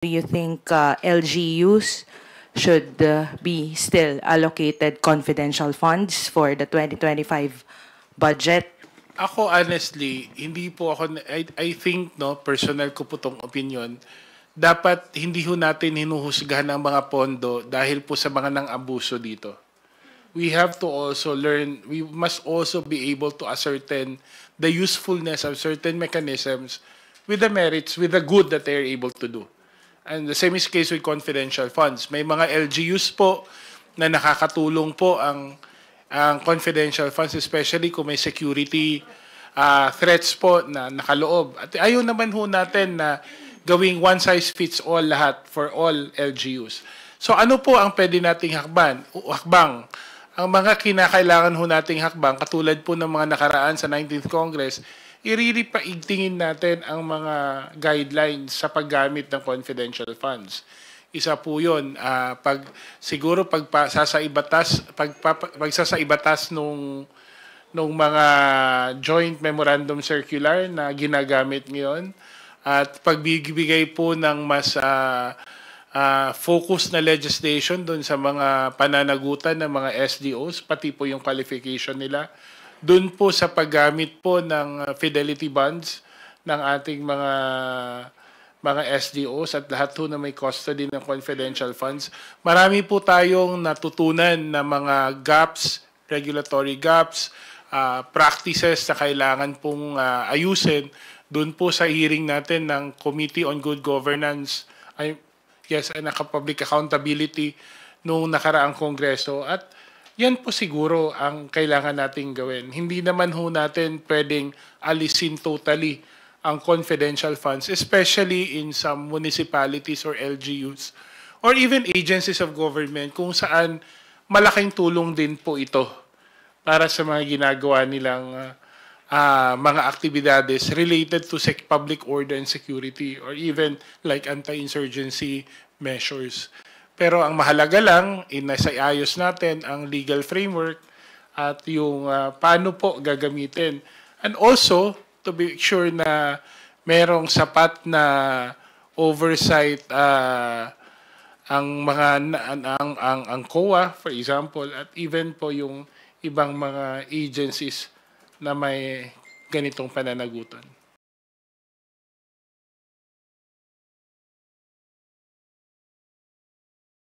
do you think LGUs should be still allocated confidential funds for the 2025 budget? Ako honestly, hindi po ako I think personal ko po tong opinion, dapat hindi ho natin hinuhusgahan ang mga pondo dahil po sa mga nang-abuso dito. We have to also learn, we must also be able to ascertain the usefulness of certain mechanisms with the merits, with the good that they are able to do. And the same is the case with confidential funds. May mga LGUs po na nakakatulong po ang confidential funds, especially kung may security threats po na nakaloob. At ayaw naman ho natin na gawing one size fits all lahat for all LGUs. So ano po ang pwede nating hakbang? Ang mga kinakailangan ho nating hakbang, katulad po ng mga nakaraan sa 19th Congress, i-really paigtingin natin ang mga guidelines sa paggamit ng confidential funds. Isa po yun, siguro pagsasaibatas nung mga joint memorandum circular na ginagamit ngayon at pagbibigay po ng mas focus na legislation doon sa mga pananagutan ng mga SDOs, pati po yung qualification nila. Doon po sa paggamit po ng fidelity bonds ng ating mga SDOs at lahat po na may custody ng confidential funds. Marami po tayong natutunan na mga gaps, regulatory gaps, practices na kailangan pong ayusin doon po sa hearing natin ng Committee on Good Governance, and Public Accountability noong nakaraang Kongreso. At yan po siguro ang kailangan nating gawin. Hindi naman ho natin pwedeng alisin totally ang confidential funds, especially in some municipalities or LGUs or even agencies of government kung saan malaking tulong din po ito para sa mga ginagawa nilang mga aktibidades related to public order and security or even like anti-insurgency measures. Pero ang mahalaga lang, inasayos natin ang legal framework at yung paano po gagamitin. And also, to be sure na merong sapat na oversight ang COA, for example, at even po yung ibang mga agencies na may ganitong pananagutan.